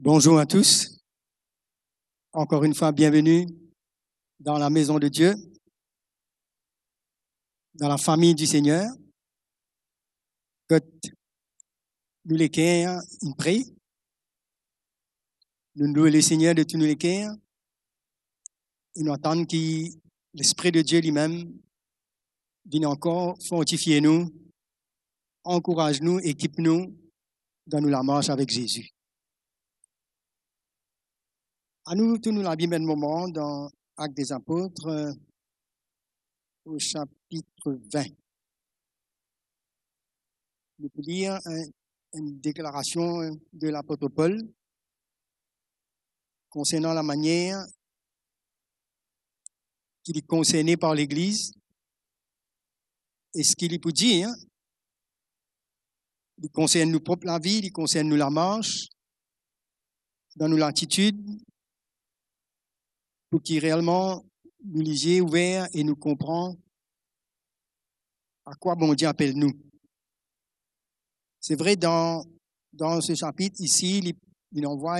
Bonjour à tous. Encore une fois, bienvenue dans la maison de Dieu, dans la famille du Seigneur. Que nous les cœurs, il prie. Nous louons le Seigneur de tous nos cœurs. Et nous attendons que l'Esprit de Dieu lui-même vienne encore fortifier nous, encourage nous, équipe nous dans la marche avec Jésus. À nous, tournons la Bible un moment dans Actes des Apôtres, au chapitre 20. Nous pouvons lire une déclaration de l'apôtre Paul concernant la manière qu'il est concerné par l'Église et ce qu'il est pour dire. Il concerne nous propres la vie, il concerne nous la marche, dans nos attitudes, pour qu'il réellement nous lisiez ouvert et nous comprend à quoi bon Dieu appelle nous. C'est vrai, dans ce chapitre ici, il envoie,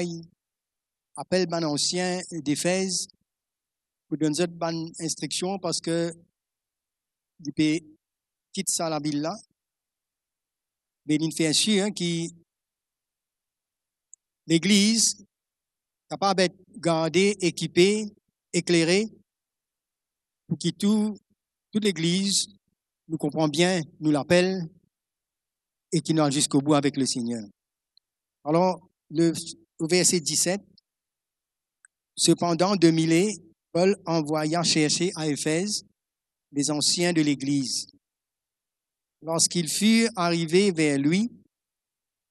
appelle les anciens d'Éphèse pour donner une bonne instruction parce que il peut quitter ça la ville là. Mais il fait sûr que l'Église est capable d'être gardée, équipée, éclairée, pour que toute l'Église nous comprend bien, nous l'appelle et qui nous aille jusqu'au bout avec le Seigneur. Alors, au verset 17, cependant, de Milet, Paul envoya chercher à Éphèse les anciens de l'Église. Lorsqu'ils furent arrivés vers lui,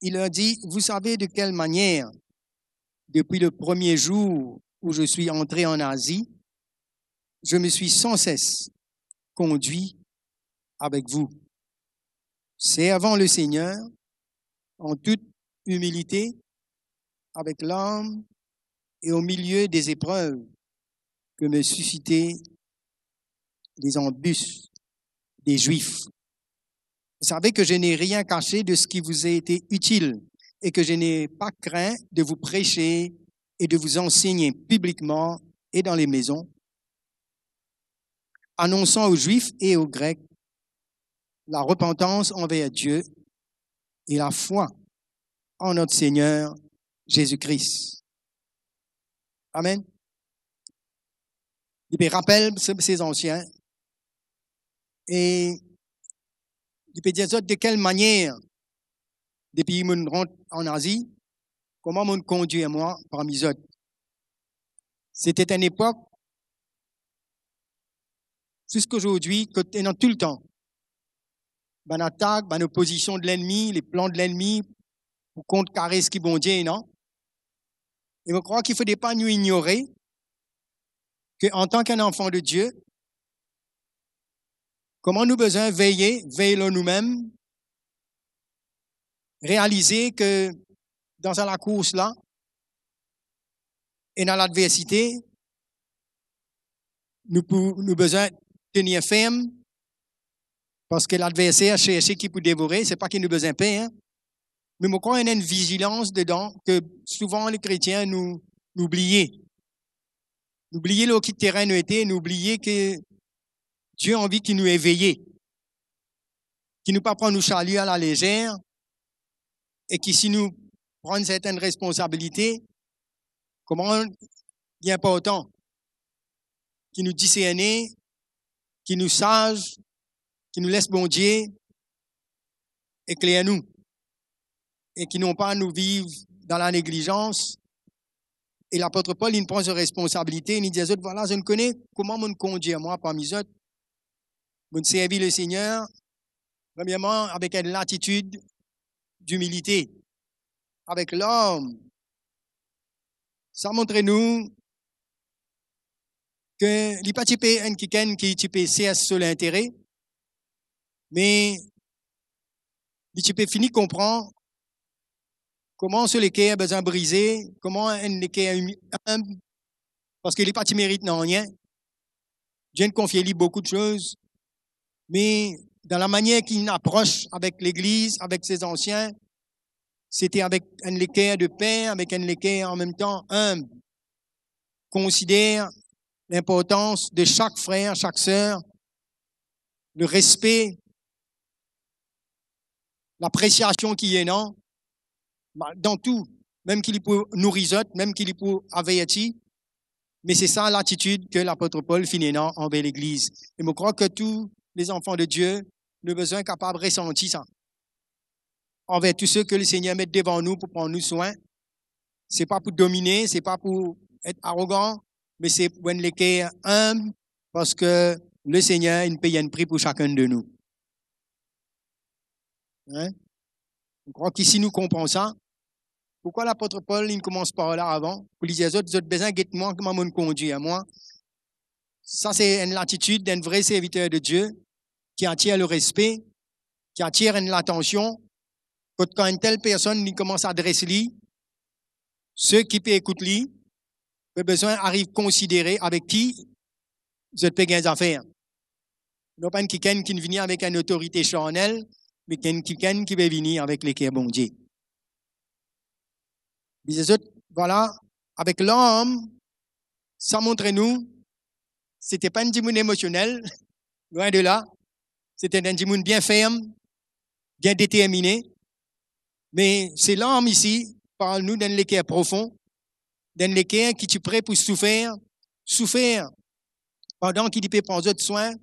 il leur dit, vous savez de quelle manière, depuis le premier jour où je suis entré en Asie, je me suis sans cesse conduit avec vous, servant le Seigneur en toute humilité, avec l'âme et au milieu des épreuves que me suscitaient les embûches des Juifs. Vous savez que je n'ai rien caché de ce qui vous a été utile et que je n'ai pas craint de vous prêcher et de vous enseigner publiquement et dans les maisons, annonçant aux Juifs et aux Grecs la repentance envers Dieu et la foi en notre Seigneur Jésus-Christ. Amen. Il rappelle ces anciens et il peut dire de quelle manière, depuis que je rentre en Asie, comment je conduis moi parmi eux. C'était une époque, jusqu'aujourd'hui, que dans tout le temps, ben attaque, ben opposition de l'ennemi, les plans de l'ennemi, pour contrecarrer ce qui est bon Dieu, non? Et je crois qu'il ne faudrait pas nous ignorer qu'en tant qu'un enfant de Dieu, comment nous besoin veiller nous-mêmes, réaliser que dans la course là, et dans l'adversité, nous besoin tenir ferme, parce que l'adversaire cherche qui peut dévorer, c'est pas qu'il nous besoin de paix, hein? Mais je crois qu'il y a une vigilance dedans que souvent les chrétiens nous oublions. Nous oublions le qui terrain nous était, nous oublions que Dieu a envie qu'il nous éveille, qu'il nous pas prend nous chalut à la légère, et que si nous prenons certaines responsabilités, comment il est important qu'il nous discerne, qu'il nous sage, qu'il nous laisse bon Dieu, éclaire nous, et qui n'ont pas à nous vivre dans la négligence. Et l'apôtre Paul, il prend ses responsabilités, il dit aux autres, voilà, je ne connais comment me conduire moi parmi les autres. Je servir le Seigneur, premièrement, avec une attitude d'humilité, avec l'homme. Ça montre nous que il n'est pas typé un qui est typé CS sur l'intérêt, mais il typé fini comprend comment sur les cœurs besoin briser, comment un cœur humble, parce qu'il n'est pas mérite non rien. Dieu ne confie lui beaucoup de choses, mais dans la manière qu'il approche avec l'Église, avec ses anciens, c'était avec un équerre de paix, avec un équerre en même temps humble. Considère l'importance de chaque frère, chaque sœur, le respect, l'appréciation qui est dans tout, même qu'il est pour nourrir, même qu'il est pour avertir. Mais c'est ça l'attitude que l'apôtre Paul finit envers l'Église. Et je crois que tous les enfants de Dieu ont besoin capables de ressentir ça. Envers tous ceux que le Seigneur met devant nous pour prendre nous soin. C'est pas pour dominer, c'est pas pour être arrogant, mais c'est pour être humble, parce que le Seigneur, il paye un prix pour chacun de nous. Hein? Je crois qu'ici, nous comprenons ça. Pourquoi l'apôtre Paul, il commence par là avant? Pour lui dire, vous avez besoin de moi, comment me conduire à moi? Ça, c'est une attitude d'un vrai serviteur de Dieu qui attire le respect, qui attire l'attention. Quand une telle personne il commence à adresser lui, ceux qui peuvent écouter lui, le besoin arrive à considérer avec qui vous êtes des affaires. Non pas quelqu'un qui vient avec une autorité charnelle, mais quelqu'un qui veut venir avec l'équerre bon Dieu. Voilà, avec l'homme, ça montre nous, c'était pas un dimoun émotionnel, loin de là. C'était un dimoun bien ferme, bien déterminé. Mais c'est l'homme ici, parle-nous d'un l'équerre profond, d'un l'équerre qui est prêt pour souffrir pendant qu'il peut prendre soin,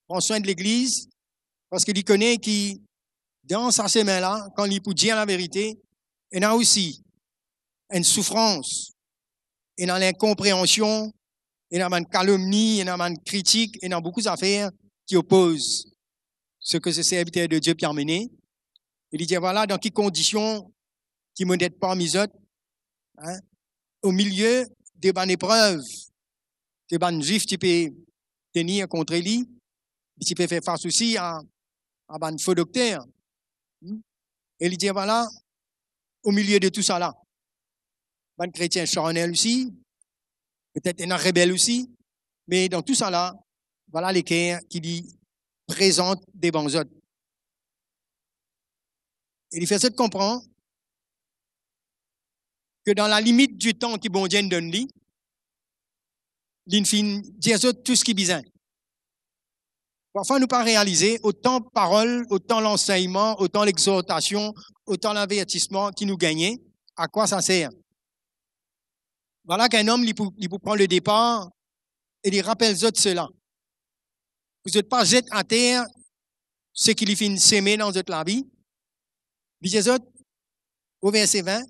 prendre soin de l'Église, parce qu'il connaît qu'il, dans sa semaine-là, quand il peut dire la vérité, il y a aussi une souffrance, il y a l'incompréhension, il y a une calomnie, il y a une critique, il y a beaucoup d'affaires qui opposent ce que ce serviteur de Dieu peut amener. Il dit, voilà, dans quelles conditions qui ne m'aident pas mes autres, hein, au milieu des bonnes épreuves, des bonnes juifs qui peuvent tenir contre lui, qui peuvent faire face aussi à un faux docteur. Et il dit, voilà, au milieu de tout ça là, un chrétien charnel aussi, peut-être un rebelle aussi, mais dans tout ça là, voilà l'équerre qui lui présente des bons autres. Et il fait ça de comprendre que dans la limite du temps qui bon Dieu donne lui, il finit dire tout ce qui est besoin. Parfois, nous pas réaliser autant de paroles, autant l'enseignement, autant l'exhortation, autant l'avertissement qui nous gagnait, à quoi ça sert? Voilà qu'un homme, il peut prendre le départ et il rappelle de cela. Vous n'êtes pas jeté à terre ce qu'il finit s'aimer dans votre la vie. Il dit au verset 20,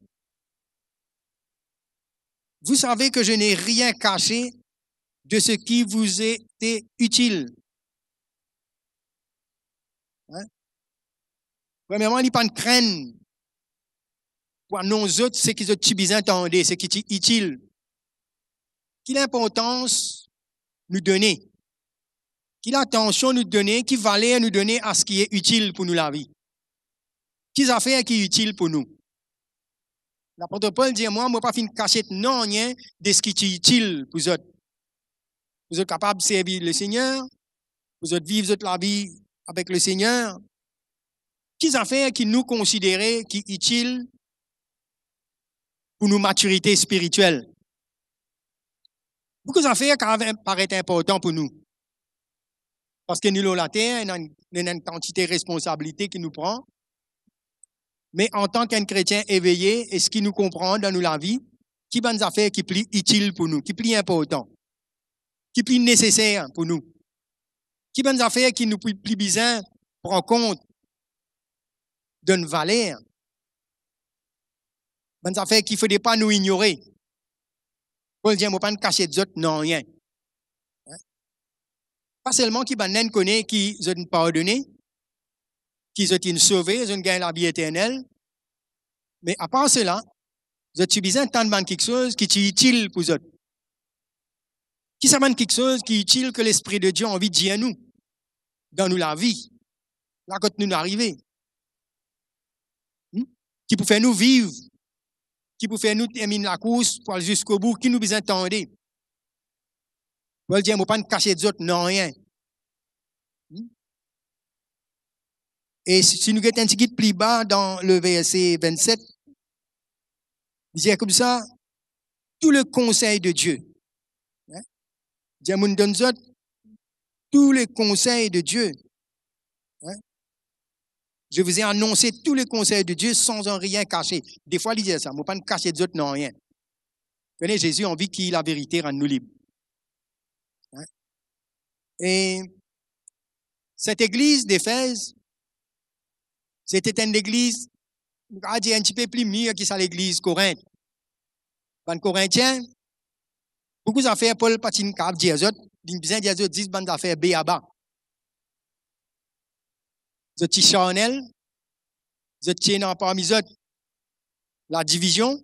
vous savez que je n'ai rien caché de ce qui vous était utile. Hein? Premièrement, il n'y a pas de crainte pour nous autres, ce qui est besoin d'entendre, ce qui est utile. Quelle importance nous donner? Quelle attention nous donner? Quelle valeur nous donner à ce qui est utile pour nous la vie? Quelles affaires qui est utile pour nous? L'apôtre Paul dit, moi, je ne vais pas faire une cachette non rien de ce qui est utile pour vous autres. Vous êtes capables de servir le Seigneur, vous êtes vivre la vie avec le Seigneur. Quelles affaires qui nous considérons qui sont utiles pour nos maturités spirituelles? Beaucoup d'affaires qui paraissent importantes pour nous. Parce que nous sommes la terre, il y a une quantité de responsabilité qui nous prend. Mais en tant qu'un chrétien éveillé, est-ce qu'il nous comprend dans la vie? Qui sont des affaires qui sont plus utiles pour nous, qui sont plus importantes, qui sont plus nécessaires pour nous? Qui sont des affaires qui nous plus besoin de prendre compte d'une valeur? Des affaires qu'il ne faudrait pas nous ignorer. Paul dit, je ne vais pas cacher des autres, non, rien. Pas seulement qui ne connaissent qui ont pardonné, qui ont sauvé, ils ont gagné la vie éternelle. Mais à part cela, vous avez besoin d'entendre quelque chose qui est utile pour vous. Qui s'amène quelque chose qui est utile que l'Esprit de Dieu a envie de dire à nous, dans nous la vie, là quand nous arrivons. Qui peut faire nous vivre, qui peut faire nous terminer la course pour aller jusqu'au bout, qui nous besoin d'entendre. Paul dit, je ne vais pas cacher des autres, non, rien. Et si nous regardons un petit peu plus bas dans le verset 27, il dit comme ça, tout le conseil de Dieu. Hein? Dieu nous donne tous les conseils de Dieu. Hein? Je vous ai annoncé tous les conseils de Dieu sans en rien cacher. Des fois, il dit ça, je ne vais pas cacher des autres, non, rien. Vous connaissez, Jésus a envie qu'il la vérité rende nous libres. Hein? Et cette église d'Éphèse, c'était une église, on va dire un petit peu plus mieux que ça l'église Corinthe. Les Corinthiens, beaucoup d'affaires, Paul Patine Cap, dit aux autres, ils disent 10 bandes d'affaires B à bas. Vous êtes charnel, vous êtes tiennant parmi les autres la division.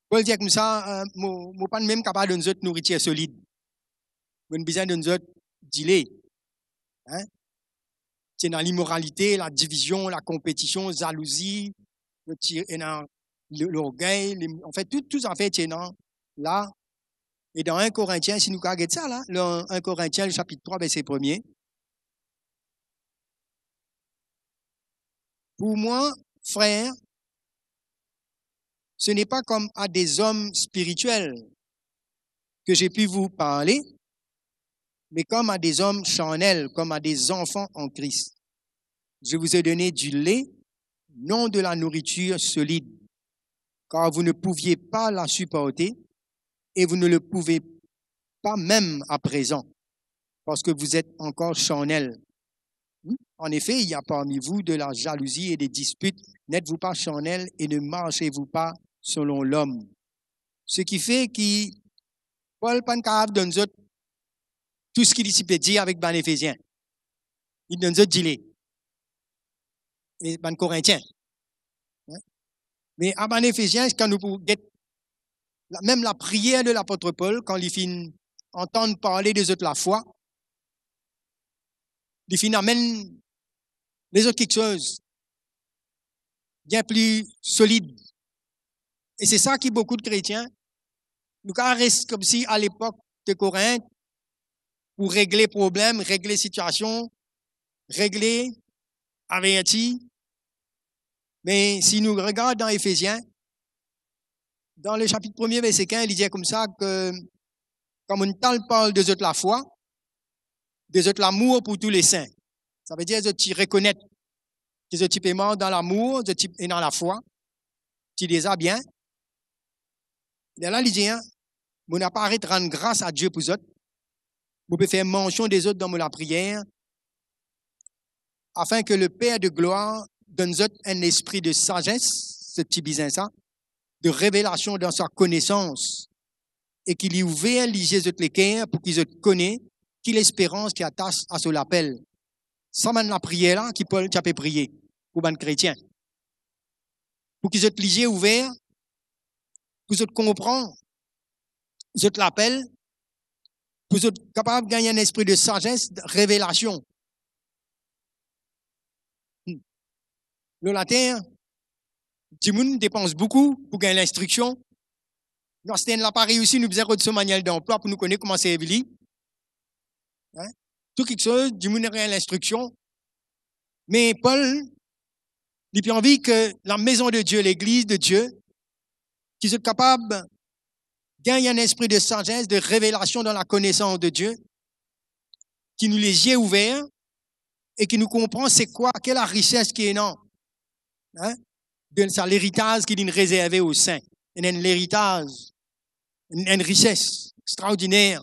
Paul dit comme ça, je ne suis pas même capable de nous autres nourriture solide. Vous avez besoin de nous autres dealer. Hein? C'est dans l'immoralité, la division, la compétition, la jalousie, l'orgueil, en fait, tout ça fait tiennant là. Et dans 1 Corinthiens, si nous regardons ça, là, 1 Corinthiens, le chapitre 3, verset 1er. Pour moi, frère, ce n'est pas comme à des hommes spirituels que j'ai pu vous parler, mais comme à des hommes charnels, comme à des enfants en Christ. Je vous ai donné du lait, non de la nourriture solide, car vous ne pouviez pas la supporter et vous ne le pouvez pas même à présent, parce que vous êtes encore charnels. En effet, il y a parmi vous de la jalousie et des disputes. N'êtes-vous pas charnels et ne marchez-vous pas selon l'homme? Ce qui fait que Paul Pancave donne tout ce qu'il peut dire avec les Éphésiens. Il donne dit et les Corinthiens. Mais à les Éphésiens, quand nous pouvons même la prière de l'apôtre Paul, quand il finit entendre parler des autres la foi, il finit amène les autres quelque chose bien plus solide. Et c'est ça qui beaucoup de chrétiens, nous restent comme si à l'époque de Corinthe, pour régler problèmes, régler situations, régler, avertir. Mais si nous regardons dans Éphésiens, dans le chapitre 1er, verset 15, il dit comme ça que, comme on parle des autres la foi, des autres l'amour pour tous les saints. Ça veut dire que tu reconnais que tu es mort dans l'amour, et dans la foi, tu les as bien. Et là, il dit, on n'a pas arrêté de rendre grâce à Dieu pour eux autres. On peut faire mention des autres dans la prière, afin que le Père de gloire donne un esprit de sagesse, ce petit bizin ça, de révélation dans sa connaissance, et qu'il y ouvre les yeux de l'équerre pour qu'ils connaissent qu'il l'espérance qui attache à ce l'appel. Ça mène la prière là, qui Paul a prier pour les chrétiens. Pour qu'ils aient les yeux ouverts, pour qu'ils comprennent, qu'ils l'appel, pour qu'ils soient capables de gagner un esprit de sagesse, de révélation. Le latin, tout le monde dépense beaucoup pour gagner l'instruction. Dans ce l'appareil aussi, nous faisons ce manuel d'emploi pour nous connaître comment c'est évolué. Hein? Tout quelque chose, du monde a l'instruction. Mais Paul, il a envie que la maison de Dieu, l'église de Dieu, qu'ils soient capables de gagner un esprit de sagesse, de révélation dans la connaissance de Dieu, qui nous les yeux ouverts et qui nous comprend c'est quoi, quelle est la richesse qui est non. Hein? De l'héritage qu'il est réservé aux saints. Il y a un héritage, une richesse extraordinaire.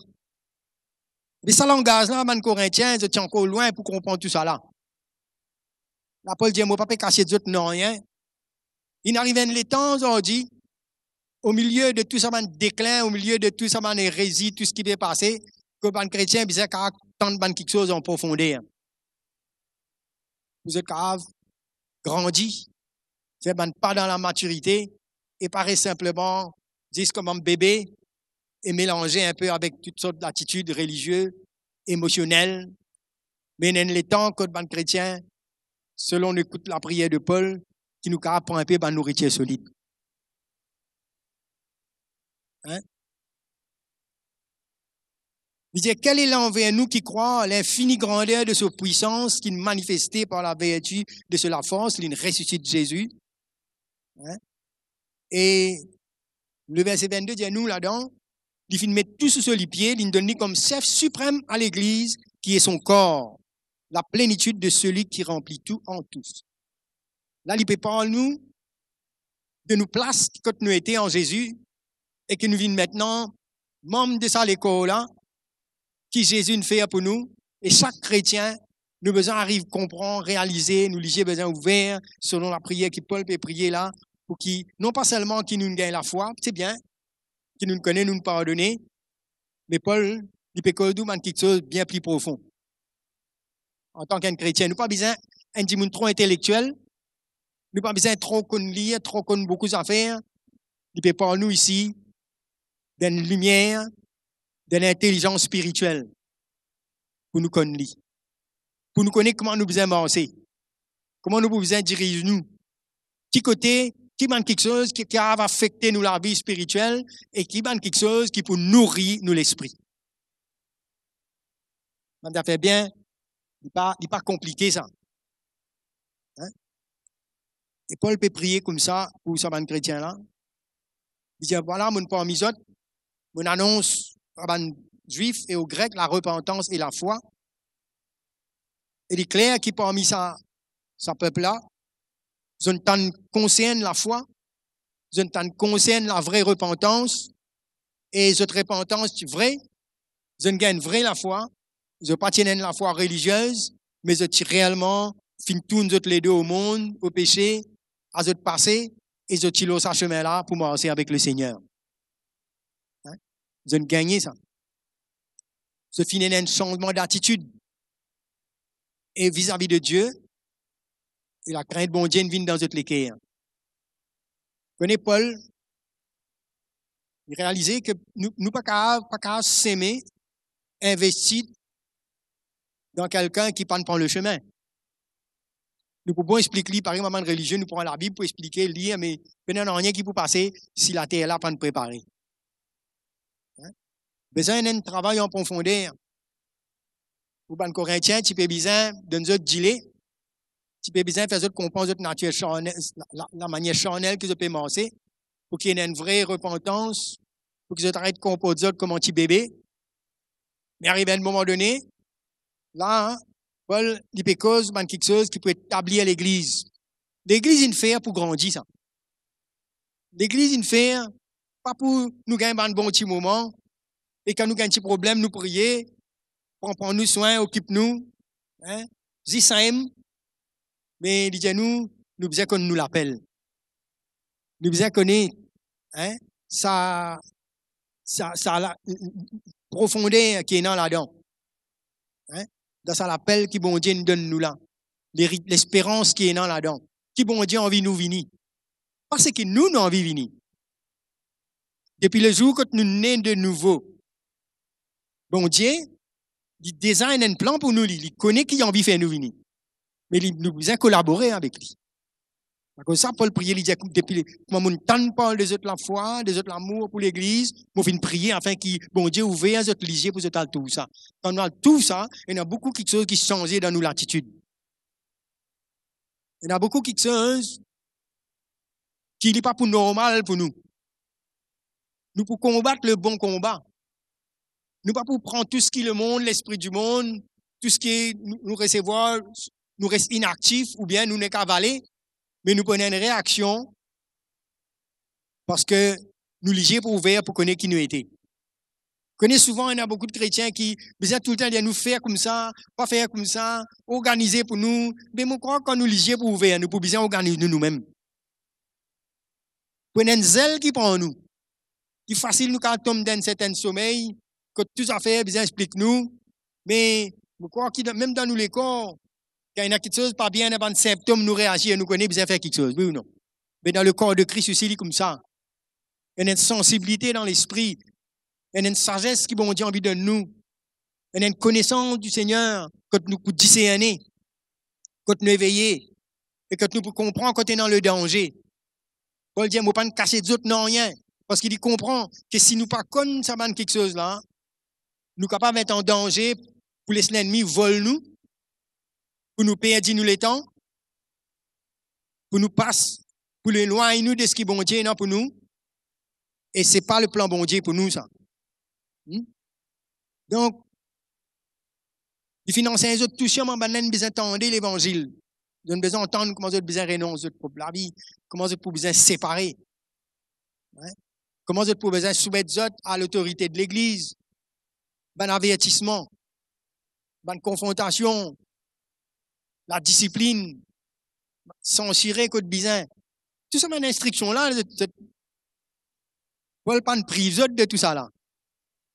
Mais ça langage là, les Corinthiens, ils sont encore loin pour comprendre tout ça là. La Paul dit, moi, pas cacher d'autres, non, rien. Il arrive les temps aujourd'hui, au milieu de tout ça, man déclin, au milieu de tout ça, man hérésie, tout ce qui peut passer, que les chrétiens, ils ont tant de quelque chose en profondeur. Vous êtes capables, grandi, c'est pas dans la maturité, et paraît simplement, disent comme un bébé, et mélanger un peu avec toutes sortes d'attitudes religieuses, émotionnelles. Mais dans les temps que les chrétiens, selon on écoute la prière de Paul, qui nous apprend un peu de nourriture solide. Hein? Il dit, quel est l'envers nous qui croit à l'infinie grandeur de sa puissance qui est manifestée par la vertu de la force, il ressuscite Jésus. Hein? Et le verset 22 dit, nous là-dedans, il finit mettre tout sur les pieds, il nous donne comme chef suprême à l'Église qui est son corps, la plénitude de celui qui remplit tout en tous. Là, il peut parler nous de nous place quand nous étions en Jésus et que nous vîmes maintenant membres de ça l'école là qui Jésus nous fait pour nous et chaque chrétien nous besoin arrive comprendre, réaliser, nous liger besoin ouvert selon la prière que Paul peut prier là pour qui non pas seulement qui nous gagne la foi, c'est bien, qui nous connaît, nous pardonner, mais Paul il peut dire quelque chose de bien plus profond. En tant qu'un chrétien, nous pas besoin un monde trop intellectuel. Nous pas besoin trop qu'on lire, trop qu'on beaucoup d'affaires. Il peut parler nous ici d'une lumière, d'une intelligence spirituelle pour nous connaître. Pour nous connaître comment nous besoin avancer. Comment nous besoin diriger nous. Qui côté, qui manque quelque chose qui va affecter nous la vie spirituelle et qui manque quelque chose qui peut nourrir nous l'esprit. Ça fait bien, il n'est pas compliqué ça. Hein? Et Paul peut prier comme ça pour ce ban chrétien là. Il dit voilà mon parmi autres, mon annonce aux ban juifs et aux grecs la repentance et la foi. Et il est clair qu'il parmi ça peuple là, je ne concerne la foi, je ne concerne la vraie repentance et cette repentance est vraie, je ne gagne vraie la foi, je pas tiens la foi religieuse, mais je tire réellement fin tout les deux au monde, au péché, à ce passé, et je tire ce chemin-là pour marcher avec le Seigneur. Hein? Je ne gagne ça. Je finis un changement d'attitude. Et vis-à-vis de Dieu, et la crainte de bon Dieu vient dans cette l'équerre. Vous connaissez Paul? Il réalisait que nous pas qu'à s'aimer, investir dans quelqu'un qui prend le chemin. Nous pouvons expliquer, par exemple, moment religieux, nous prenons la Bible pour expliquer, lire, mais il n'y a rien qui peut passer si la terre est là pour nous préparer. Hein? Besoin d'un travail en profondeur. Pour les Corinthiens, tu peux besoin d'un autre gilet, tu peux besoin de faire comprendre notre nature charnelle, la manière charnelle que je peux marcher, pour qu'il y ait une vraie repentance, pour que je t'arrête de composer comme un petit bébé. Mais arrivé à un moment donné, là, Paul, il peut cause quelque chose qui peut établir l'Église. L'Église est une faire pour grandir, ça. L'Église est une faire, pas pour nous gagner un bon petit moment, et quand nous gagnons un petit problème, nous prier, prends-nous soin, occupe-nous, hein, Zissaim, mais il dit nous besoin qu'on nous l'appelle. Nous besoin connaître, hein, ça la profondeur qui est dans là-dedans. Hein, dans ça l'appel qui bon Dieu nous donne nous là. L'espérance qui est dans là-dedans. Qui bon Dieu envie nous venir. Parce que nous envie venir. Depuis le jour que nous nés de nouveau, bon Dieu, il design un plan pour nous, il connaît qui a envie de faire nous venir. Mais il nous besoin collaborer avec lui. Comme ça, Paul priait, il dit, depuis, moi, mon temps parle des autres la foi, des autres l'amour pour l'église, moi, je prier afin que, bon Dieu, ouvre les autres lisiers pour tout ça. Quand on a tout ça, il y a beaucoup de choses qui changent dans nos latitudes. Il y a beaucoup de choses qui n'est pas pour normal pour nous. Nous pour combattre le bon combat. Nous pas pour prendre tout ce qui est le monde, l'esprit du monde, tout ce qui est nous recevoir, nous reste inactifs ou bien nous n'est qu'avalés, mais nous prenons une réaction parce que nous ligions pour ouvrir pour connaître qui nous étions. Connaissez souvent, il y a beaucoup de chrétiens qui besoin tout le temps de nous faire comme ça, pas faire comme ça, organiser pour nous. Mais moi, crois quand nous ligions pour ouvrir, nous pouvons bien organiser nous-mêmes. Prenez un zèle qui prend nous. Qui facile nous quand tomber dans un certain sommeil, que tout ça fait, bien explique-nous. Mais je crois que même dans nous les corps, quand il y a quelque chose pas bien, il y a des symptômes, nous réagir, nous connaissons bien faire quelque chose, oui ou non? Mais dans le corps de Christ aussi, il est comme ça. Il y a une sensibilité dans l'esprit. Il y a une sagesse qui, bon Dieu, envie de nous. Il y a une connaissance du Seigneur quand nous discerner, quand nous éveiller, et quand nous comprendre quand on est dans le danger. Paul dit, il ne faut pas nous cacher d'autres, non, rien. Parce qu'il comprend que si nous ne pas connaissons quelque chose là, nous capables d'être en danger pour laisser l'ennemi voler nous, pour nous perdre nous les temps, pour nous passer, pour l'éloigner nous de ce qui est bon Dieu, non pour nous. Et ce n'est pas le plan bon Dieu pour nous, ça. Donc, les financiers, les autres touchés, on a besoin d'entendre l'évangile. Ils ont besoin d'entendre comment ils ont besoin de renoncer pour la vie, comment ils ont besoin de se séparer. Comment ils ont besoin de soumettre à l'autorité de l'Église. Ben avertissement, ben confrontation, la discipline, censurer quoi de bizarre. Tout ça, une instruction là, Paul pas de prive de tout ça là.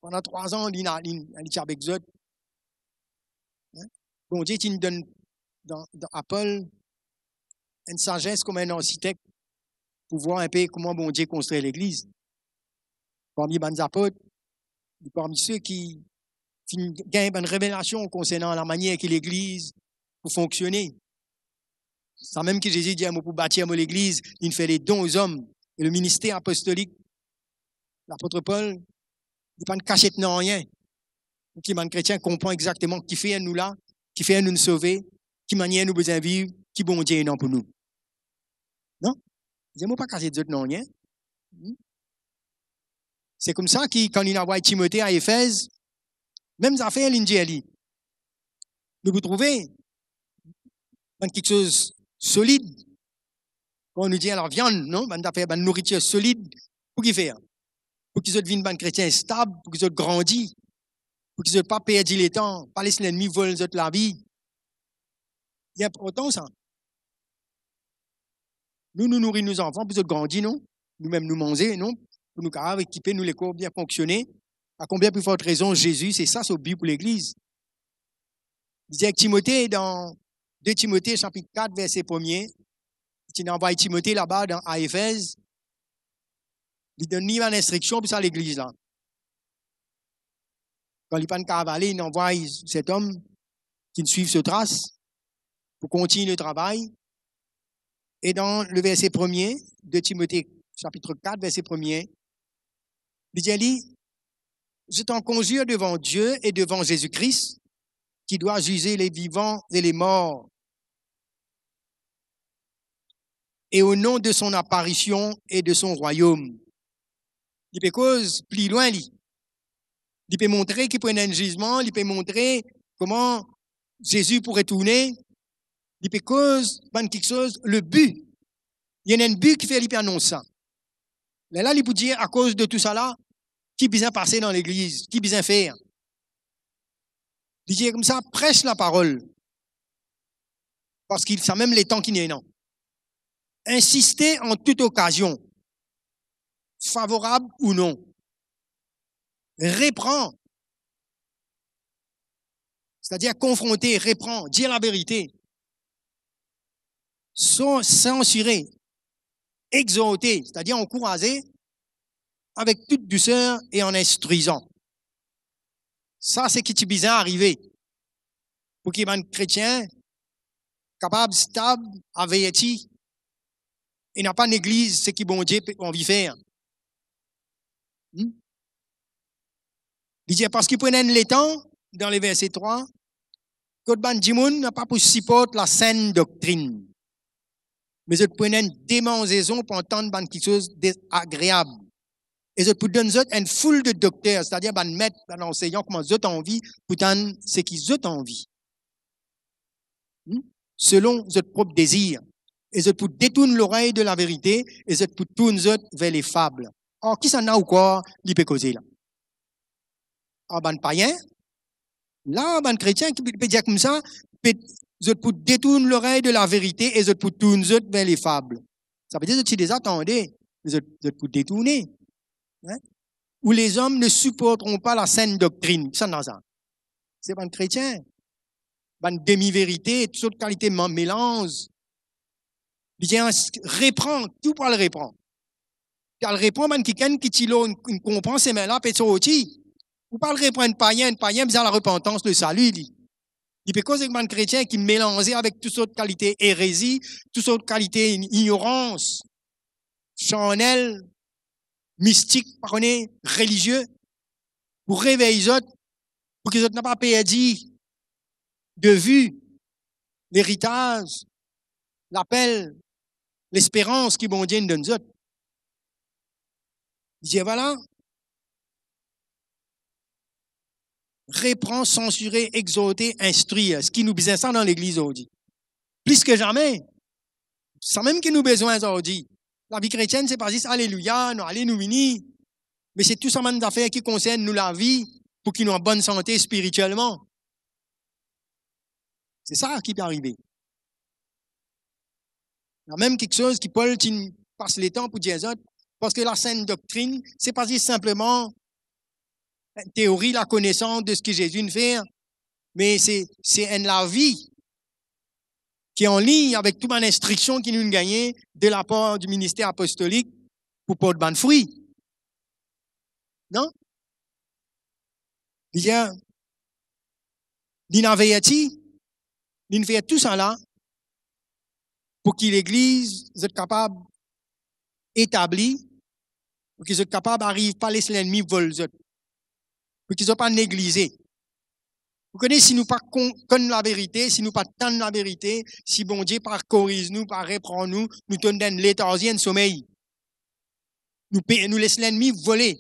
Pendant 3 ans, il a avec eux. Bon Dieu, il nous donne dans Paul une sagesse comme un architecte pour voir un peu comment bon Dieu construit l'Église. Parmi les apôtres, parmi ceux qui gagnent une révélation concernant la manière que l'Église peut fonctionner. C'est même que Jésus dit pour bâtir l'Église, il fait les dons aux hommes. Et le ministère apostolique, l'apôtre Paul, il n'y a pas de cachette non rien. Qui les chrétiens comprend exactement qui fait nous là, qui fait nous sauver, qui manière nous besoin vivre, qui bon Dieu est non pour nous. Non? Il n'y a pas de cachette non rien. C'est comme ça que quand il envoie Timothée à Éphèse, même affaires l'Indiali. Nous vous trouvez dans quelque chose de solide. Quand on nous dit à la viande, non? Une nourriture solide, pour qu'ils fassent? Pour qu'ils deviennent des chrétiens stables, pour qu'ils grandissent, pour qu'ils ne pas perdre le temps, pas laisser l'ennemi voler la vie. Il y a important ça. Nous nourrissons nos enfants pour qu'ils grandissent, non? Nous-mêmes nous manger, non? Pour nous capables équiper, nous les corps bien fonctionner. À combien plus forte raison Jésus, c'est ça, c'est au but pour l'Église. Il disait que Timothée, dans 2 Timothée, chapitre 4, verset 1er, il envoie Timothée là-bas à Éphèse, il donne une instruction pour ça à l'Église là. Quand il pas de cavalier, il envoie cet homme qui suit ce trace pour continuer le travail. Et dans le verset 1er de Timothée, chapitre 4, verset 1er, il dit, je t'en conjure devant Dieu et devant Jésus-Christ, qui doit juger les vivants et les morts. Et au nom de son apparition et de son royaume. Il peut cause plus loin, il peut montrer qu'il peut y avoir un jugement, il peut montrer comment Jésus pourrait tourner, il peut cause quelque chose, le but. Il y a un but qui fait qu'il peut annoncer ça. Mais là, il peut dire, à cause de tout ça là, qui besoin passer dans l'église, qui besoin faire. Il dit comme ça, prêche la parole. Parce qu'il sait même les temps qui n'y est non. Insistez en toute occasion, favorable ou non. Reprends. C'est-à-dire confronter, reprends, dire la vérité. Censurer, exhorter, c'est-à-dire encourager avec toute douceur et en instruisant. Ça, c'est qui est bien arrivé. Pour qu'il y ait un chrétien capable, stable, averti, et n'a pas d'église, c'est qui bon Dieu on vit faire. Il dit parce qu'il prenait les temps, dans les versets 3, que ban Dimoun n'a pas pour supporter la saine doctrine. Mais je prenais une démangeaison pour entendre quelque chose d'agréable. Et je peux donner une foule de docteurs, c'est-à-dire ban maître, ban enseignant, comment ils ont envie, pour entendre ce qu'ils ont envie. Selon votre propre désir. Et je peux détourner l'oreille de la vérité, et je peux tourner vers les fables. Or, qui s'en a ou quoi, il peut causer là? Ah, ban païen, là, ban chrétien qui peut dire comme ça, je peux détourner l'oreille de la vérité, et je peux tourner vers les fables. Ça veut dire que si les attendez, je peux détourner. Hein? Où les hommes ne supporteront pas la saine doctrine. Ça, non, ça. C'est ban chrétien. Ban demi-vérité, toutes sortes de qualités mélange. Il dit, reprend, tout pour le reprendre. Car le reprend, man, qui une comprend ces mains-là, peut être aussi. Ou pas le reprendre un païen, besoin la repentance, le salut, il peut causer un chrétien qui mélangeait avec toutes sortes de qualités hérésie, toutes sortes de qualités ignorance, charnel, mystique, pardonnez, religieux, pour réveiller les autres, pour que vous n'ayez pas perdu de vue l'héritage, l'appel, l'espérance qui bon Dieu nous donne. Il dit, voilà, reprend, censurer, exhorter, instruire, ce qui nous besoin ça dans l'Église aujourd'hui. Plus que jamais, c'est même qui nous besoin aujourd'hui. La vie chrétienne, c'est pas juste Alléluia, non, allez nous unis, mais c'est tout ça même d'affaires qui concernent nous la vie pour qu'ils nous en bonne santé spirituellement. C'est ça qui peut arriver. Il y a même quelque chose qui Paul passe les temps pour dire aux autres, parce que la saine doctrine, c'est pas juste simplement une théorie, la connaissance de ce que Jésus nous fait, mais c'est la vie qui est en ligne avec toute l'instruction qui nous gagne de la part du ministère apostolique pour porter de fruits. Non? Il y a l'inaverti, il fait tout ça là pour que l'Église soit capable d'établir, pour qu'ils soient capables d'arriver pas laisser l'ennemi voler, pour qu'ils ne soient pas négligés. Vous connaissez, si nous pas connaissons la vérité, si nous pas tendons la vérité, si bon Dieu par corrige nous, par reprend nous, nous donnons une léthargie, un sommeil. Nous laissons l'ennemi voler.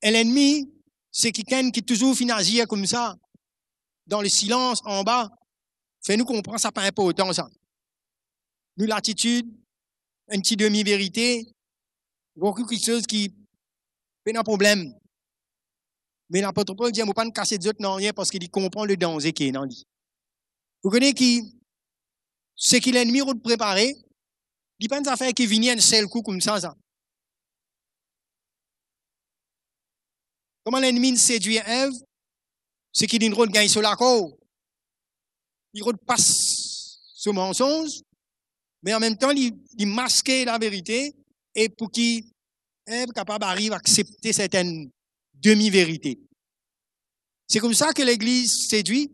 Et l'ennemi, c'est quelqu'un qui toujours finit agir comme ça, dans le silence, en bas. Fait nous comprendre, ça n'a pas important, ça. Nous, l'attitude, une petite demi-vérité, beaucoup quelque chose qui fait un problème. Mais l'apôtre Paul dit, il ne faut pas nous casser des autres, non, rien, parce qu'il comprend le danger qui est dans lui. Vous connaissez qui, ce qu'il l'ennemi a préparé, il n'y a pas une affaire qui vient un seul coup comme ça. Comment l'ennemi séduit Ève, c'est qu'il a une rôle gagne sur la côte. Il repasse ce mensonge, mais en même temps, il masque la vérité, et pour qu'il soit capable d'arriver à accepter certaines demi-vérités. C'est comme ça que l'Église séduit.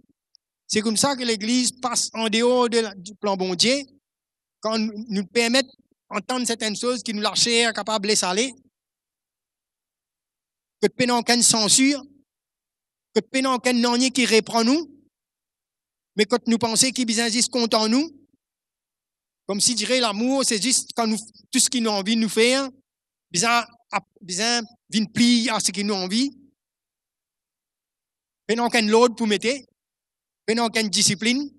C'est comme ça que l'Église passe en dehors du plan bon Dieu, quand nous permet d'entendre certaines choses qui nous la chair capable de laisser aller, que de pénant aucune censure, que de pénant aucun non qui reprend nous, mais quand nous pensons qu'il besoin juste content nous, comme si dirait l'amour, c'est juste quand nous, tout ce qu'ils ont envie de nous faire, besoin vient plier à ce qu'ils ont envie, pénant aucun l'ordre pour mettre, pénant aucune discipline,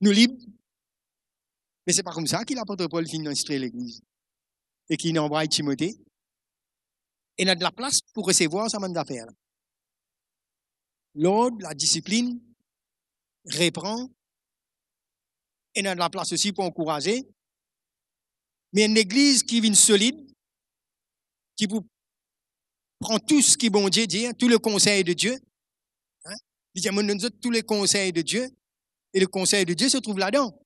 nous libres. Mais c'est pas comme ça que l'apôtre Paul finit d'instruire l'Église et qu'il envoie Timothée. Et il a de la place pour recevoir sa manne d'affaires. L'ordre, la discipline, reprend. Et il a de la place aussi pour encourager. Mais une Église qui vient solide, qui vous prend tout ce qui bon Dieu dit, tout le conseil de Dieu. Hein? Il dit, nous donne tous les conseils de Dieu. Et le conseil de Dieu se trouve là-dedans.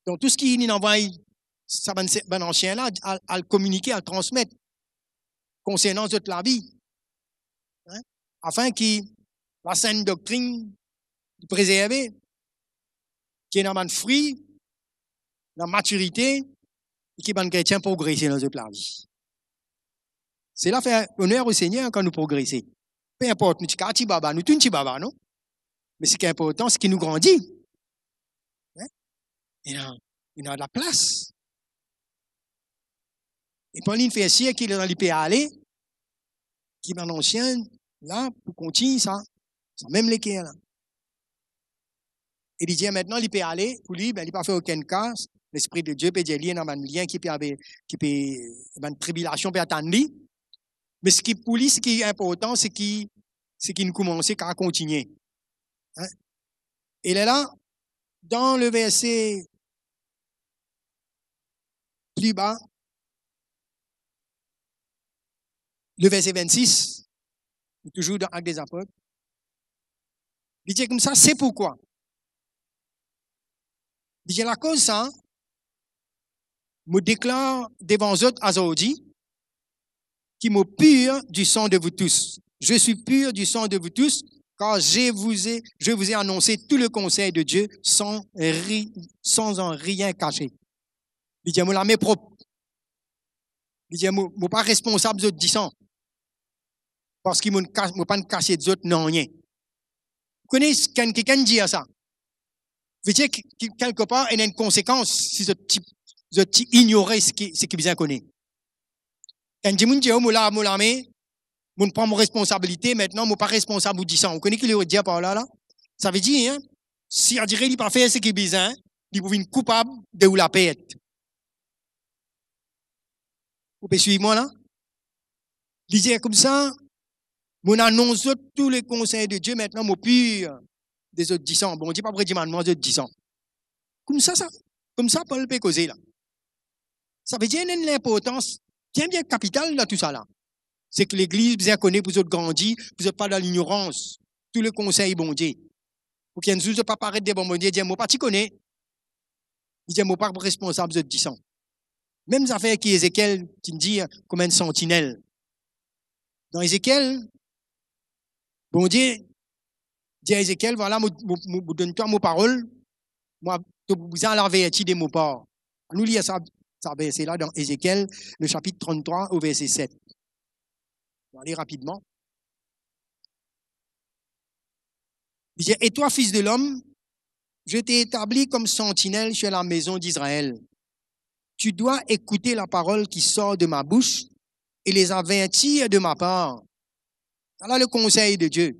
Donc, tout ce qui nous envoie, ça ben ancien là, à le communiquer, à le transmettre, concernant toute la vie. Hein? Afin que la saine doctrine préservée, qui est dans le fruit, dans la maturité, et qui est dans le chrétien progresser dans toute la vie. C'est là faire honneur au Seigneur quand nous progressons. Peu importe, nous sommes petits baba, nous sommes petits baba, non? Mais ce qui est important, c'est qu'il nous grandit. Hein? Il a de la place. Et Pauline fait signe qu'il est dans l'IP aller, qui est dans l'ancien, là, pour continuer ça. C'est même l'équerre, là. Et il dit maintenant, il peut aller, pour lui, ben, il n'a pas fait aucun cas. L'Esprit de Dieu peut dire, il y a un lien qui peut, une tribulation peut attendre. Mais ce qui, pour lui, ce qui est important, c'est qu'il ne commence qu'à continuer. Hein? Il est là, dans le verset plus bas, le verset 26, toujours dans Actes des Apôtres. Il dit comme ça, c'est pourquoi. Il dit la cause, ça, me déclare devant vous autres aujourd'hui, qui me pur du sang de vous tous. Je suis pur du sang de vous tous, car je vous ai annoncé tout le conseil de Dieu sans en rien cacher. Il dit, moi, la main propre. Il dit, moi, pas responsable de 10 ans. parce qu'ils m'ont pas caché des autres, non, rien. Vous connaissez quand quelqu'un dit ça? Veut dire que quelque part, il y a une conséquence si vous ignorez ce qui bien connaît. Quand je dis, je prends mon responsabilité, maintenant, je ne suis pas responsable ou 10 ans. Vous connaissez ce qu'il veut dire par là, là? Ça veut dire, hein, si on dirait qu'il n'a pas fait ce qui est bizarre, il peut être coupable de où la paix est. Vous pouvez suivre moi là? Il dit comme ça, on annonce tous les conseils de Dieu, maintenant, mon pire des autres 10 ans. Bon, on dit pas vrai, moi, des autres 10 ans. Comme ça, Paul peut causer là. Ça veut dire qu'il y a l'importance bien capitale dans tout ça là. C'est que l'Église bien connaît, vous autres grandis, vous n'êtes pas dans l'ignorance. Tous les conseils, bon Dieu. Pour qu'il ne pas paraître des bons Dieu, dire, moi, pas tu connais. Il dit, moi, pas responsable de 10 ans. Même affaires qui Ézéchiel, qui me dit, comme une sentinelle. Dans Ézéchiel, bon Dieu, dit à Ézéchiel, voilà, donne-toi mon parole, moi, vous allez avertir de mon part. Nous lisons ça verset là dans Ézéchiel, le chapitre 33 au verset 7. On va aller rapidement. Il dit, et toi, fils de l'homme, je t'ai établi comme sentinelle sur la maison d'Israël. Tu dois écouter la parole qui sort de ma bouche et les avertir de ma part. Voilà le conseil de Dieu.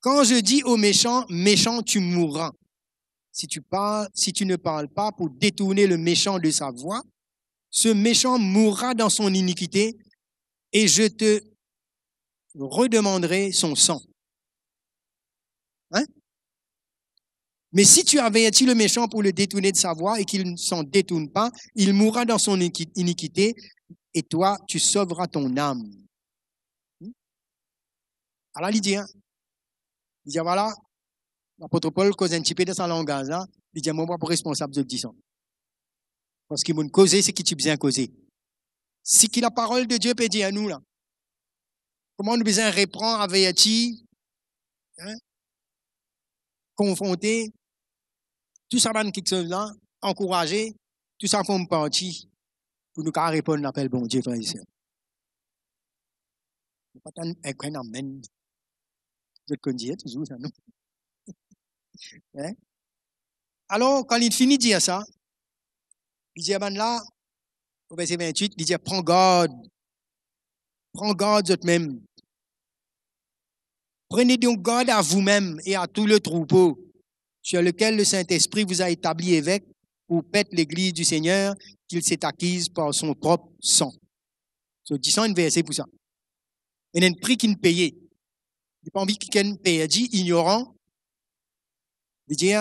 Quand je dis aux méchants, méchant, tu mourras. Si tu ne parles pas pour détourner le méchant de sa voie, ce méchant mourra dans son iniquité et je te redemanderai son sang. Hein? Mais si tu avertis le méchant pour le détourner de sa voie et qu'il ne s'en détourne pas, il mourra dans son iniquité et toi, tu sauveras ton âme. Alors, il dit, voilà, l'apôtre Paul cause un petit peu de sa langage, là, il dit, moi, je suis pas responsable de 10 ans. Parce qu'il m'a causé ce qui tu bien causé. Si la parole de Dieu peut dire à nous, là, comment nous besoin reprendre, avertir, confronter, tout ça, quelque chose là, encourager, tout ça comme partie pour nous répondre à l'appel, bon Dieu, frère et sœur. Pas tant un amen. Je te connais toujours, ça, non? Hein? Alors, quand il finit de dire ça, il dit, là, au verset 28, il dit, prends garde de même. Prenez donc garde à vous-même et à tout le troupeau sur lequel le Saint-Esprit vous a établi évêque pour paître l'Église du Seigneur qu'il s'est acquise par son propre sang. C'est 10 ans, une verset pour ça. Il y a un prix qu'il payait. Il n'a pas envie qu'il paye, dit ignorant. Il dit,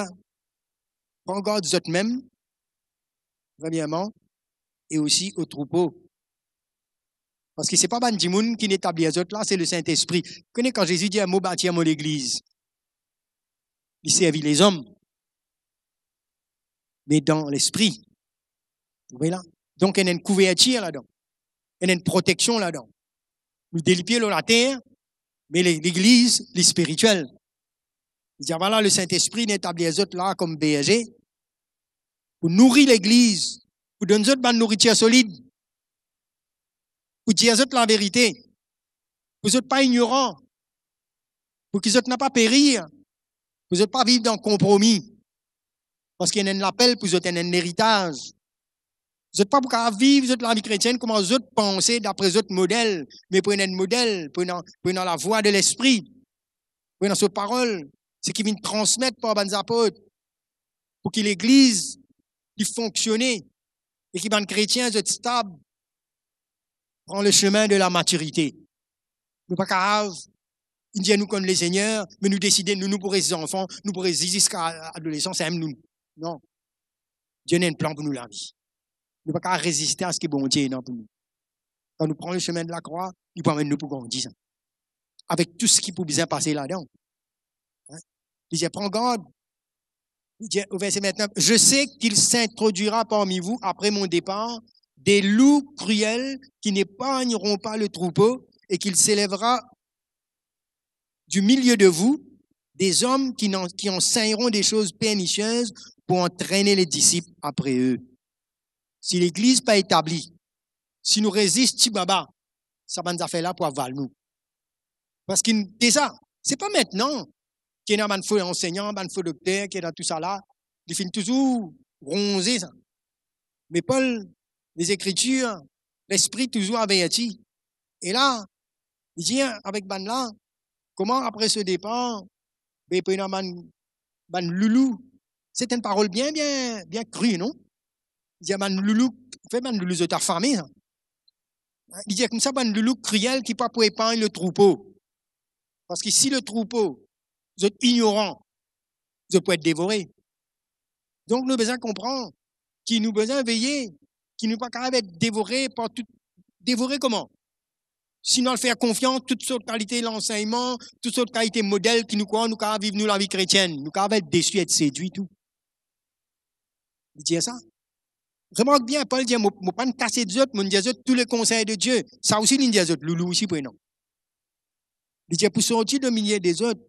prends garde de vous-même, premièrement, et aussi au troupeau. Parce que ce n'est pas Bandimoun qui n'établit les autres là, c'est le Saint-Esprit. Vous connaissez quand Jésus dit un mot bâtir mon église. Il servit les hommes. Mais dans l'esprit. Vous voyez là? Donc, il y a une couverture là-dedans. Il y a une protection là-dedans. Nous délipions la terre, mais l'église, les spirituels. Il dit, voilà, le Saint-Esprit n'établit les autres là comme berger. Pour nourrir l'église, pour donner aux autres une nourriture solide. Pour dire aux autres la vérité. Pour qu'ils ne soient pas ignorants. Pour qu'ils n'aient pas périr. Pour qu'ils ne pas vivre dans le compromis. Parce qu'il y a un appel pour qu'ils aient un héritage. Vous n'êtes pas pour vivre la vie chrétienne comme vous autres pensez d'après les autres modèles, mais pour un modèle, pour dans la voie de l'esprit, pour dans cette parole, ce qui vient transmettre par les apôtres, pour que l'Église puisse fonctionner et que les chrétiens soient stables, prend le chemin de la maturité. Nous pas grave, il dit nous comme les seigneurs, mais nous décidons, nous pour les enfants, nous pour les jusqu'à l'adolescence, c'est même nous. Non. Dieu a un plan pour nous la vie. Nous ne pouvons pas résister à ce qui est bon Dieu pour nous. Quand nous prenons le chemin de la croix, il peut amener nous pour grandir. Avec tout ce qui peut bien passer là-dedans. Il dit, prends garde. Il dit au verset 29, je sais qu'il s'introduira parmi vous après mon départ des loups cruels qui n'épargneront pas le troupeau et qu'il s'élèvera du milieu de vous des hommes qui enseigneront des choses pernicieuses pour entraîner les disciples après eux. Si l'Église n'est pas établie, si nous résistons, Baba, ça va nous faire là pour avoir nous. Parce que c'est ça. C'est pas maintenant qu'il y a un feu enseignant, un feu docteur, qui est dans tout ça là. Il finit toujours bronzé, ça. Mais Paul, les Écritures, l'Esprit toujours averti. Et là, il dit avec ban là, comment après ce départ, ben, il y a ban loulou. C'est une parole bien crue, non? Il dit ban loulou, fait ban loulou de ta famille, ça. Il dit comme ça, ban loulou cruel qui pas pour épargner le troupeau. Parce que si le troupeau, vous êtes ignorant, vous pouvez être dévoré. Donc, nous avons besoin de comprendre qu'il nous besoin de veiller, qu'il nous pas capable d'être dévoré par tout. Dévoré comment? Sinon, le faire confiance, toutes sortes de qualités de l'enseignement, toutes sortes de qualités modèles qui nous croient, nous capables vivre nous la vie chrétienne. Nous capables être déçus, être séduits, tout. Il dit ça. Remarque bien, Paul dit, moi, pas me casser des autres, moi, dis tous les conseils de Dieu. Ça aussi, il dit autres, loulou aussi, pour non. Il dit, pour sortir de milieu des autres,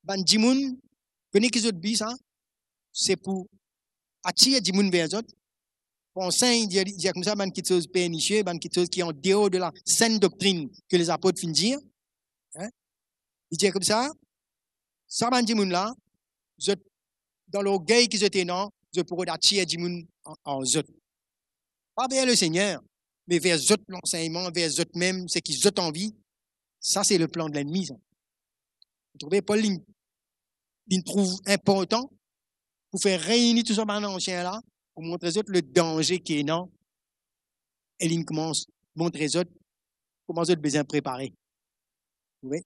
ban dimoun, connaissez qu'ils autres bis, ça? C'est pour attirer dimoun vers les autres. Conseil, il dit comme ça, ban quelque chose pernicieux, ban quelque chose qui est en dehors de la saine doctrine que les apôtres finissent dire. Hein? Il dit comme ça dimoun là, dans l'orgueil qu'ils étaient non, je pourrais attirer dimoun en eux. Pas vers le Seigneur, mais vers eux l'enseignement, vers eux même, c'est qu'ils ont envie. Ça, c'est le plan de l'ennemi. Vous trouvez, Paul, il trouve important pour faire réunir tout ça dans l'ancien là, pour montrer aux autres le danger qui est non. Et il commence à montrer aux autres comment ils ont besoin de préparer. Vous voyez?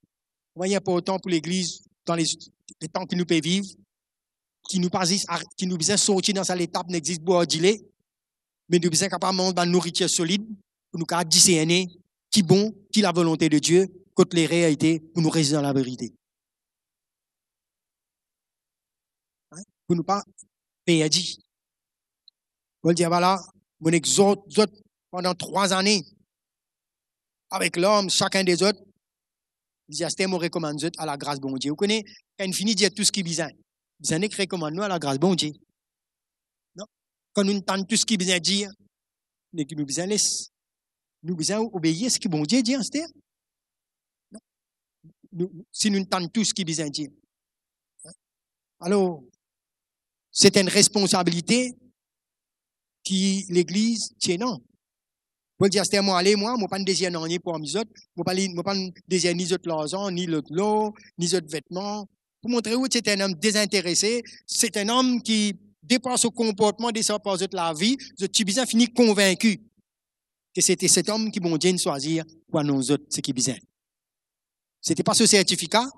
C'est important pour l'Église, dans les temps qui nous peut vivre, qui nous besoin de sortir dans cette étape, n'existe pas délai, mais nous besoin capable de manger une nourriture solide pour nous capable discerner qui est bon, qui est la volonté de Dieu, contre les réalités, pour nous résister dans la vérité. Hein? Pour nous pas perdre. Paul dit, voilà, mon exhorte pendant 3 années, avec l'homme, chacun des autres, il dit, c'est mon recommande à la grâce bon Dieu. Vous connaissez, quand il finit de dire tout ce qui est besoin, besoin de recommande nous à la grâce bon Dieu. Non? Quand nous entendons tout ce qui est besoin de dire, nous besoin laisser. Nous besoin obéir à ce que bon Dieu dit, c'est si nous entendons tout ce qui est besoin de dire. Alors, c'est une responsabilité qui l'Église tient, non. Paul dit, c'est moi, allez, moi, pas de désir non, ni pour mes autres, moi pas de désir ni autres l'argent, ni l'autre l'eau, ni autres vêtements. Pour montrer où c'est un homme désintéressé, c'est un homme qui dépasse au comportement des autres par la vie, je suis bien fini convaincu que c'était cet homme qui bon Dieu choisir pour nous autres, ce qui est besoin. C'était pas ce certificat,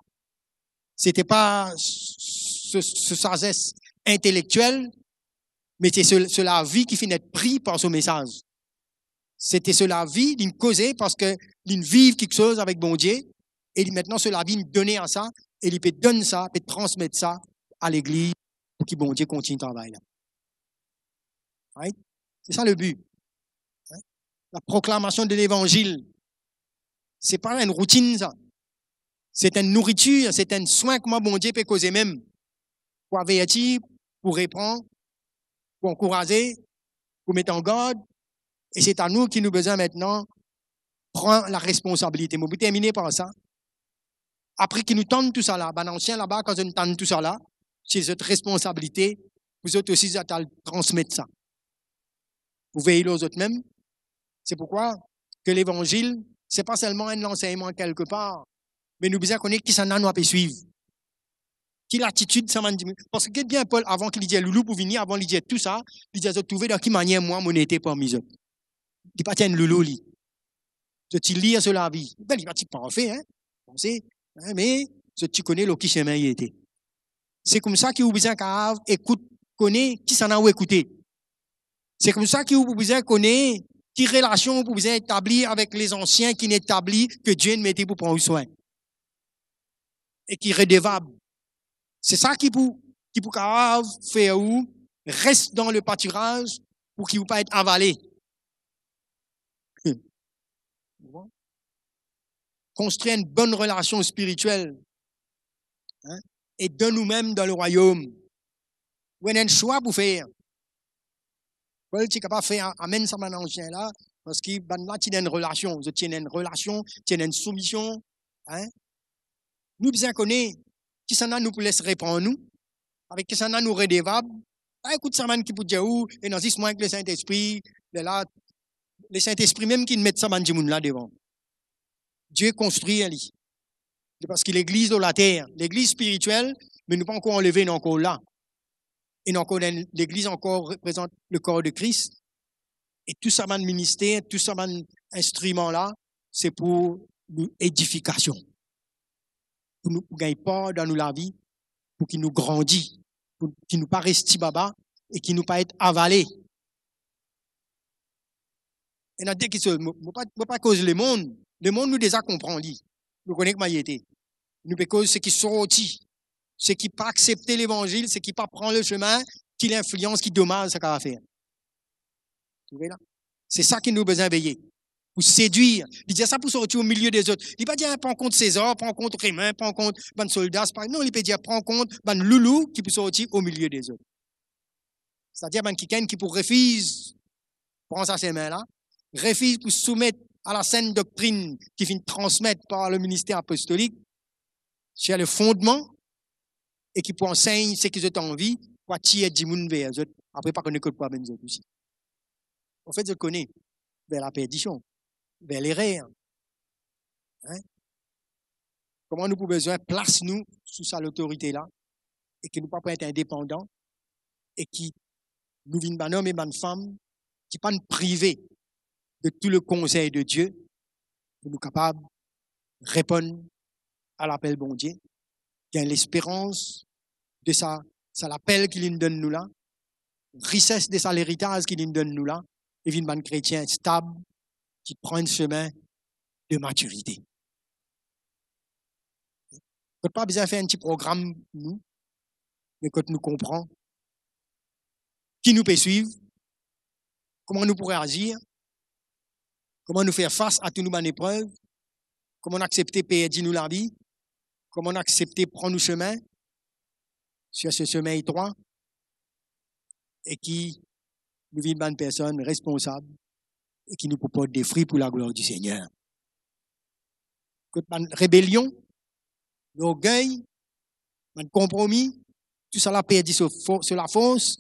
c'était pas ce sagesse intellectuelle, mais c'est la vie qui finit d'être pris par ce message. C'était cela vie d'une causer parce que d'une vivre quelque chose avec bon Dieu et maintenant cela vie nous donner à ça et il peut donner ça, peut transmettre ça à l'église pour que bon Dieu continue le travail là. Right? C'est ça le but. Right? La proclamation de l'évangile, c'est pas une routine ça. C'est une nourriture, c'est un soin que moi bon Dieu peut causer même pour avertir, pour répondre, pour encourager, pour mettre en garde. Et c'est à nous qui nous besoin maintenant prendre la responsabilité. Je vais terminer par ça. Après qu'ils nous tendent tout ça là, ben ancien là-bas, quand ils nous tendent tout ça là, c'est votre responsabilité. Vous êtes aussi à transmettre ça. Vous veillez aux autres même. C'est pourquoi que l'évangile, c'est pas seulement un enseignement quelque part, mais nous besoin connaître qui s'en a nous à suivre. Quelle attitude ça m'a dit. Parce que bien Paul, avant qu'il dise loulou pour venir, avant qu'il dise tout ça, il disait trouver dans quelle manière moi, mon été parmi eux. Il pas tiens loulou li. Je te lis sur la vie. Ben il pas parfait hein. Pensez, mais tu connais le qui chemin il était. C'est comme ça qu'il vous besoin qu'à écoute connaît qui s'en a ou écouter. C'est comme ça qu'il vous besoin connaît qui relation vous besoin établir avec les anciens qui n'établit que Dieu ne mettait pour prendre soin. Et qui est redevable. C'est ça qui pour faire où reste dans le pâturage pour qu'il ne pas être avalé. Construire une bonne relation spirituelle hein, et de nous-mêmes dans le royaume. Vous avez un choix pour faire. Paul, tu es capable de faire amène ça maintenant là parce qu'il y a une relation. Tu as une relation, tu as une soumission, Hein? Nous bien connaître qui s'en a nous pour laisser répondre nous, avec qui s'en a nous redévable. Ah, écoute, ça man qui peut dire où, et dans 6 mois avec le Saint-Esprit, là, le Saint-Esprit même qui met ça man là devant. Dieu construit un lit. Parce que l'église de la terre, l'église spirituelle, mais nous pas encore enlevé, nous encore là. Et encore l'église encore représente le corps de Christ. Et tout ça, man ministère, tout ça, man instrument là, c'est pour nous édification. Pour nous gagner pas dans nous la vie, pour qu'il nous grandisse, pour qu'il nous pas reste baba et qu'il nous pas être avalé. Et n'a dit que ce, pas cause le monde nous déjà comprend lui. Nous connaissons ma yété. Nous peut cause ce qui sorti, ce qui pas accepter l'évangile, ce qui pas prendre le chemin, qui l'influence, qui dommage ce qu'il va faire. Vous voyez là? C'est ça qui nous besoin veiller. Pour séduire. Il dit ça pour sortir au milieu des autres. Il pas dire prends compte César, prends compte Rémin, prends compte ban soldat. Non, il peut dire prends compte ban loulou qui peut sortir au milieu des autres. C'est-à-dire ban qui pour refuse, prend sa ses mains là, refuse pour soumettre à la saine doctrine qui vient transmettre par le ministère apostolique, c'est le fondement et qui pour enseigner ce qu'ils ont envie, pour attirer du monde vers eux. Après, pas qu'on n'écoute pas même eux aussi. En fait, je connais vers la perdition, vers l'erreur. Hein? Comment nous pouvons besoin place nous sous sa autorité là et que nous pas être indépendants et qui nous vînes ban homme et ban femme qui pas nous priver de tout le conseil de Dieu pour nous capables de répondre à l'appel bon Dieu, qui a l'espérance de ça l'appel qu'il nous donne nous là, richesse de ça l'héritage qu'il nous donne nous là, et vînes ban chrétien stable qui prend un chemin de maturité. Quand pas besoin de faire un petit programme, nous, mais quand nous comprenons qui nous peut suivre, comment nous pourrions agir, comment nous faire face à toutes nos bonnes épreuves, comment accepter perdre nous la vie, comment accepter prendre nos chemins sur ce chemin étroit et qui nous vit une bonne personne responsable et qui nous propose des fruits pour la gloire du Seigneur. Quand la rébellion, l'orgueil, le compromis, tout ça l'a perdu sur la force,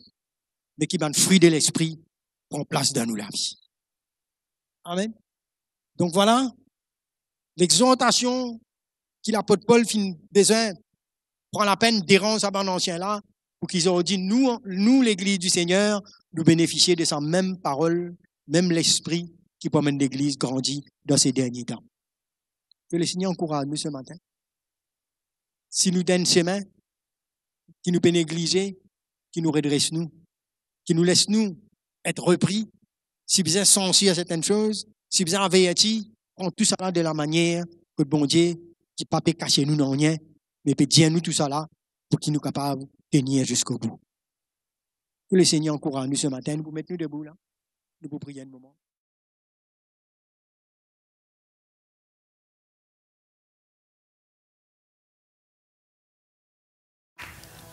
mais qui, le fruit de l'esprit, prend place dans nous la vie. Amen. Donc voilà, l'exhortation que l'apôtre Paul besoin prend la peine d'errance à bon ancien là, pour qu'ils aient dit, nous, l'église du Seigneur, nous bénéficier de sa même parole, même l'esprit qui promène l'église grandit dans ces derniers temps. Que le Seigneur encourage nous ce matin. Si nous donne ses mains, qui nous peut négliger, qui nous redresse nous, qui nous laisse nous être repris, si besoin sensible à certaines choses, si besoin averti, on tout ça là de la manière que le bon Dieu, qui ne peut pas cacher nous dans rien, mais peut dire nous tout ça là pour qu'il nous capable de tenir jusqu'au bout. Que le Seigneur encourage nous ce matin, nous vous mettons nous debout là, nous vous prier un moment.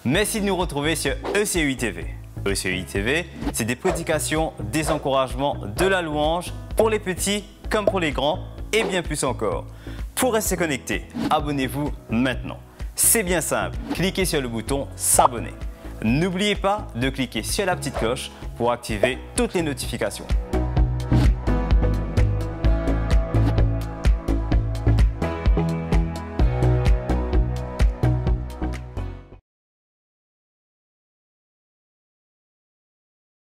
Merci de nous retrouver sur ECUI TV. ECUI TV, c'est des prédications, des encouragements, de la louange pour les petits comme pour les grands et bien plus encore. Pour rester connecté, abonnez-vous maintenant. C'est bien simple, cliquez sur le bouton s'abonner. N'oubliez pas de cliquer sur la petite cloche pour activer toutes les notifications.